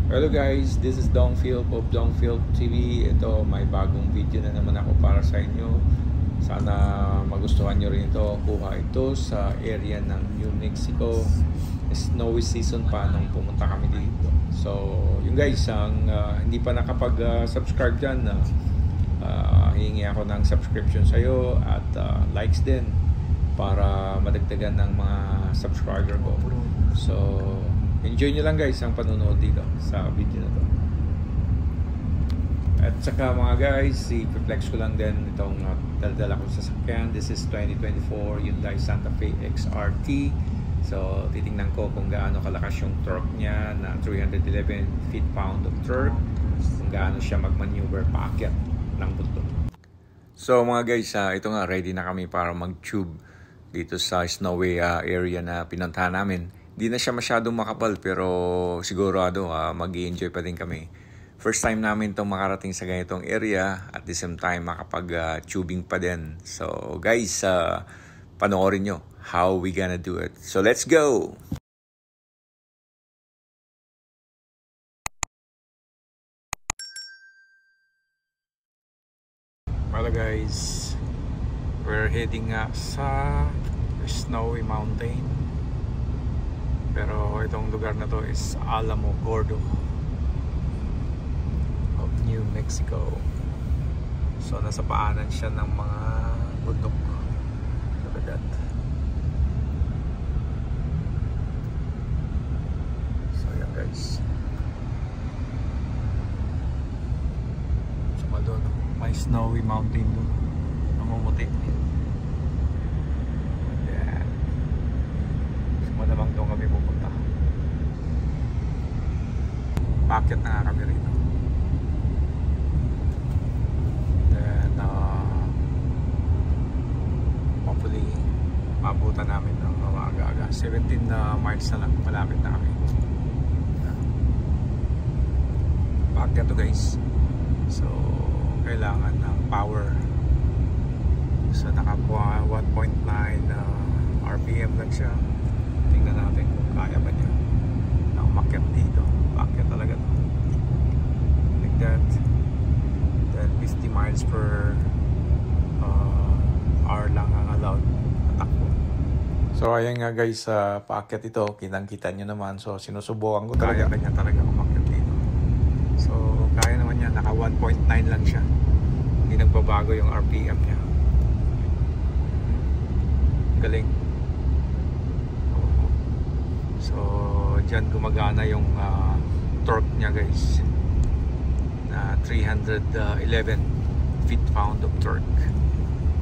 Hello guys, this is Dongfield of Dongfield TV. Ito, may bagong video na naman ako para sa inyo. Sana magustuhan nyo rin ito. Kuha ito sa area ng New Mexico. Snowy season pa nung pumunta kami dito. So, yung guys, ang hindi pa nakapag-subscribe dyan, hihingi ako ng subscription sa'yo at likes din para madagdagan ng mga subscriber ko. So, enjoy nyo lang guys ang panonood dito sa video na to. At saka mga guys, i-flex ko lang din itong dala ko sa sasakyan. This is 2024 Hyundai Santa Fe XRT. So, titingnan ko kung gaano kalakas yung torque niya na 311 feet-pound of torque. Kung gaano siya mag-maneuver paakyat ng bundok. So mga guys, ito nga, ready na kami para mag-tube dito sa snowy area na pinuntahan namin. Hindi na siya masyadong makapal pero sigurado mag-i-enjoy pa din kami. First time namin itong makarating sa ganitong area at the same time makapag-tubing pa din. So guys, panoorin nyo how we gonna do it. So let's go! Hello guys, we're heading sa Snowy Mountain. Pero itong lugar na to is Alamo Gordo of New Mexico. So nasa paanan siya ng mga bundok sa dagat. So yan guys, saka doon may Snowy Mountain doon, namumuti. Yan, so malamang doon kami pupunta. Bakit na nga kami rito. Then hopefully mabutan namin ng aga-aga. 17 miles na lang, malapit na kami. Bakit to guys. So kailangan ng power. So nakakuha 1.9 RPM lang siya. Tingnan natin kung kaya ba niya na umakyat dito. Umakyat talaga to. Like that. Then 50 miles per hour lang ang allowed na takbo. So ayan nga guys, paakyat ito, kitang-kita nyo naman. So sinusubukan ko talaga. Kaya talaga umakyat dito. So kaya naman niya, naka 1.9 lang siya. Hindi nagbabago yung RPM niya. Galing. So dyan gumagana yung torque niya guys, na 311 feet-pound of torque.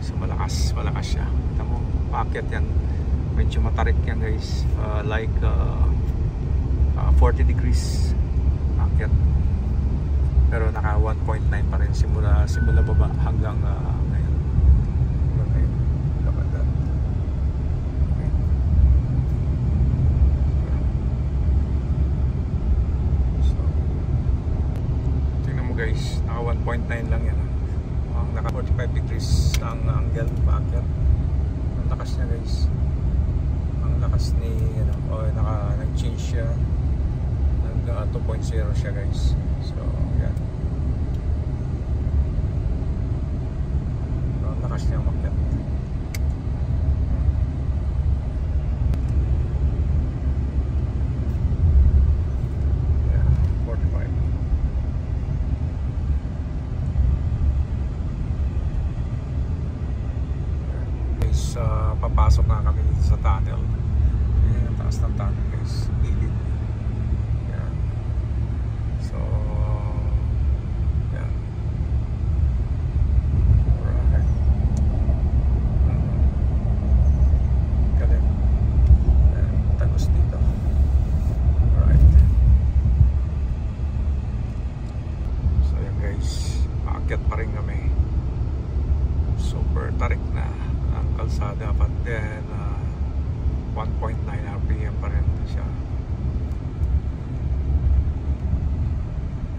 So malakas siya. Kita mo, paakyat yan. Medyo matarik yan guys, like 40 degrees paakyat. Pero naka 1.9 pa rin simula baba hanggang ngayon. Okay. Okay. So tingnan mo guys, naka 1.9 lang yan. Naka 45 degrees ang angle paakyat. Ang lakas niya guys. Ang lakas ni nag-change siya. Hanggang 2.0 siya guys. So yan. So, lakas niya umakyat. Yeah, 45. Guys, papasok na kami dito sa tunnel. Ayan, ang taas ng tunnel guys. Gilid. Yan. So yan. Alright. Galing. Yan, tagos dito. Alright. So yan guys, paakyat pa rin kami. Super tarik na ang kalsada, but then 1.9 RPM pa rin siya.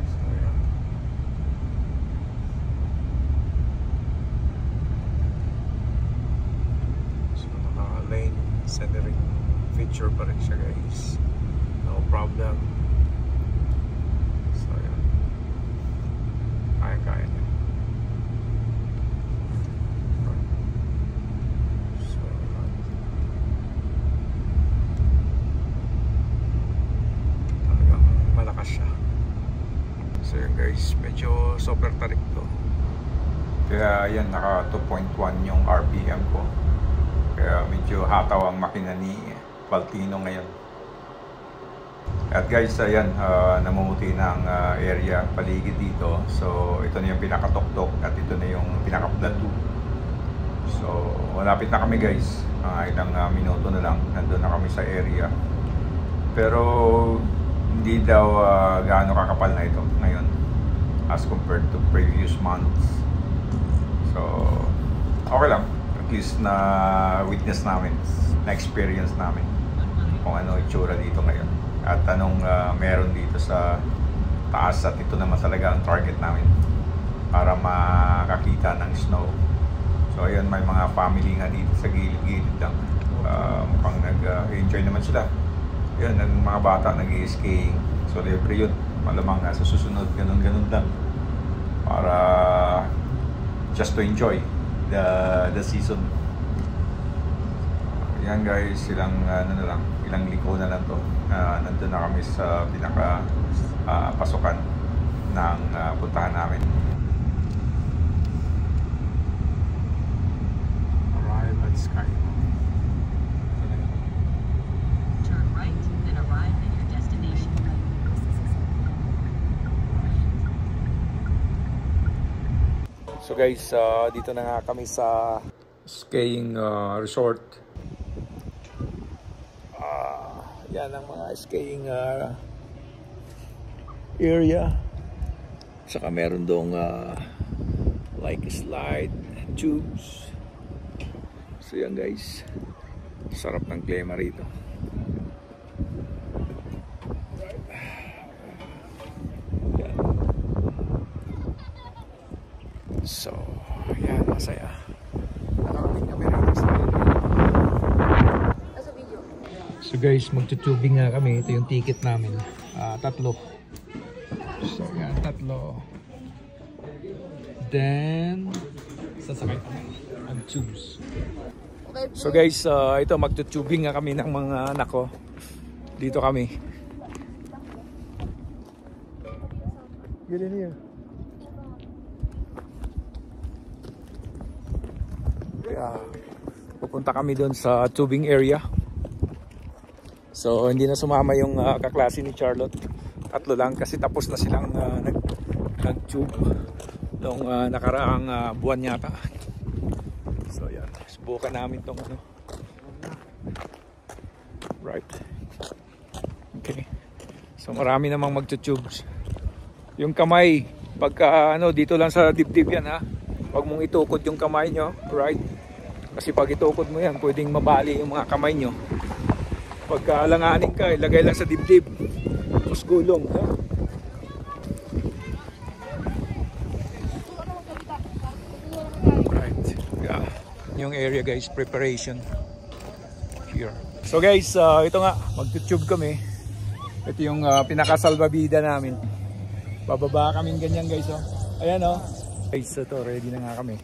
So yan. So naka-lane centering feature pa rin siya guys. No problem. So yan guys, medyo super tarik to. Kaya yan, naka 2.1 yung RPM ko. Kaya medyo hataw ang makina ni Valtino ngayon. At guys, ayan, namumuti na ang area paligid dito. So ito na yung pinakatuktok at ito na yung pinaka-plateau. So malapit na kami guys, ilang minuto na lang nandun na kami sa area. Pero hindi daw gaano kakapal na ito ngayon as compared to previous months. So okay lang, at least na witness namin, na experience namin kung ano itsura dito ngayon at anong meron dito sa taas. At ito naman talaga ang target namin para makakita ng snow. So ayun, may mga family nga dito sa gilid-gilid lang. Mukhang nag-enjoy naman sila. Yun, ang mga bata nag-skiing. So libre yun. Malamang sa susunod, ganun-ganun lang. Para just to enjoy the season. Yan guys, ilang liko na lang to. Nandun na kami sa pinaka pasukan ng puntahan namin. Arrive at Sky. Turn right and arrive at your destination. So guys, dito na nga kami sa skiing resort. Yan ang mga skiing area. Saka meron doong like slide tubes. So yan guys, sarap ng klima rito. Yan. So yan, masaya. Nakakating kami rito sa So guys, magtutubing nga kami. Ito yung ticket namin. 3. So yan, 3. Then sasakay kami ang tubes. So guys, ito magtutubing nga kami ng mga anak ko. Dito kami. Get in here. Yeah. Pupunta kami doon sa tubing area. So hindi na sumama yung kaklase ni Charlotte. 3 lang kasi tapos na silang nag-tube noong nakaraang buwan yata. So yan, subukan namin tong ano. Right. Okay. So marami namang magtutubes. Yung kamay, pagka dito lang sa dibdib yan ha. Huwag mong itukod yung kamay nyo, right? Kasi pag itukod mo yan, pwedeng mabali yung mga kamay nyo. Pagka alanganin ka, ilagay lang sa dibdib. Tapos gulong. Ha? Right. Yeah. Yung area guys, preparation. Here. So guys, ito nga, magtutube kami. Ito yung pinakasalbabida namin. Bababa kaming ganyan guys. Oh. Ayan oh. Guys, ito, ready na nga kami.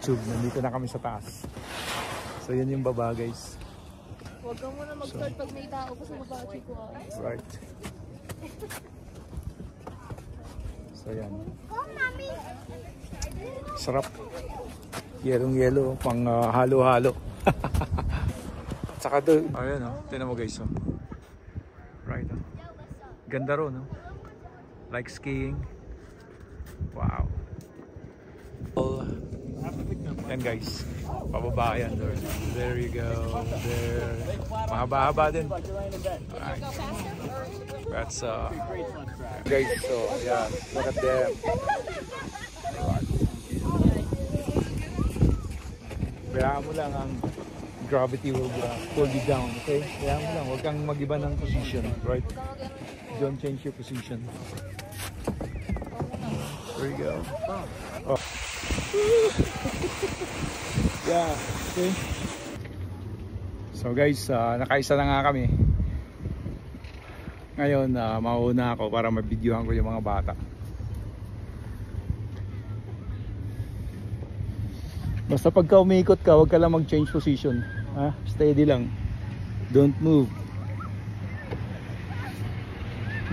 Tube, nandito na kami sa taas. So yan yung baba guys. Huwag ka muna mag-start pag may tao pa sa baba, Chico. Right. So yan. Sarap. Yelong-yelo, pang halo-halo. Saka doon. Ayan o, tinan mo guys. Oh. Right. Oh. Ganda ro, no? Like skiing. Wow. Yan guys, pababa yan. There you go. There. Mahaba-haba din. Alright. That's guys, so yeah, look at them. Kaya mo lang ang gravity will pull you down, okay? Kaya mo lang, huwag kang mag-iba ng position, right? Don't change your position. There you go. Oh. Yeah, okay. So guys, nakaisa na nga kami. Ngayon, mauna ako para mabidyohan ko yung mga bata. Basta pagka umiikot ka, huwag ka lang mag-change position. Ha? Steady lang. Don't move.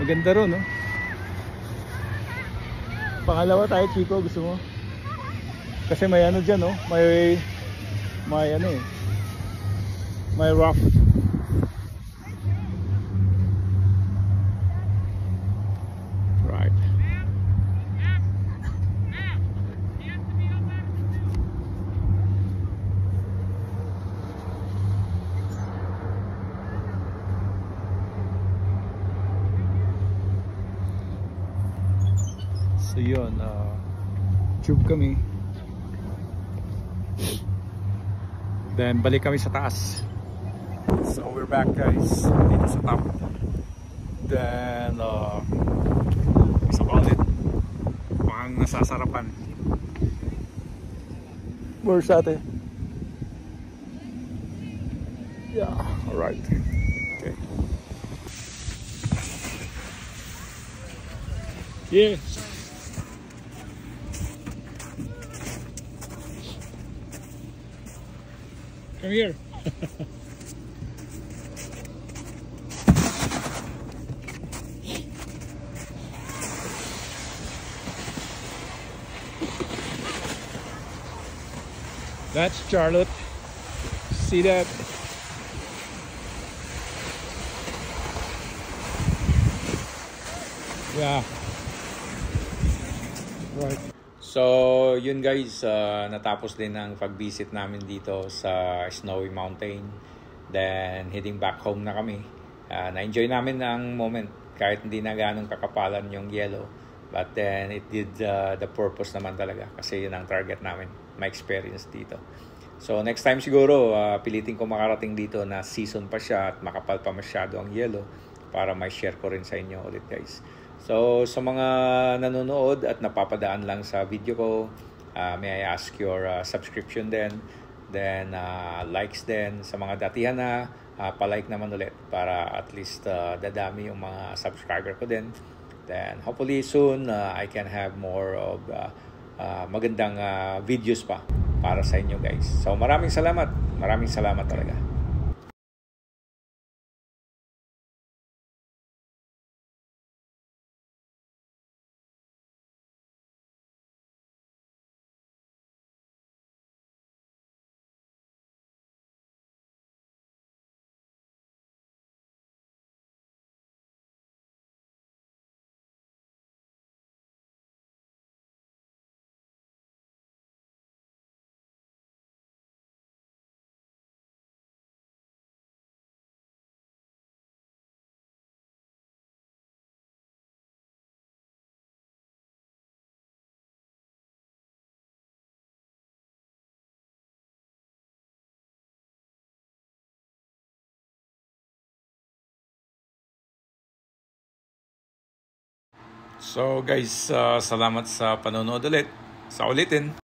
Maganda ron, no? Pangalawa tayo, Chico, gusto mo? Kasi may ano dyan, no? May ano eh. May rock. Right. So yun, tube kami. Then balik kami sa taas. So we're back guys, dito sa top. Then isa pa ulit, mukhang nasasarapan. Where's ate? Yeah, alright. Okay. Yeah. Come here. That's Charlotte. See that? Yeah. Right. So yun guys, natapos din ang pag-visit namin dito sa Snowy Mountain. Then heading back home na kami. Na-enjoy namin ang moment kahit hindi na ganong kakapalan yung yellow. But then it did the purpose naman talaga kasi yun ang target namin, ma-experience dito. So next time siguro, pilitin ko makarating dito na season pa siya at makapal pa masyado ang yellow para may share ko rin sa inyo ulit guys. So sa mga nanonood at napapadaan lang sa video ko, may I ask your subscription then likes din sa mga datihan na palike naman ulit para at least dadami yung mga subscriber ko din. Then hopefully soon I can have more of magandang videos pa para sa inyo guys. So maraming salamat talaga. So guys, salamat sa panonood ulit. Sa ulitin.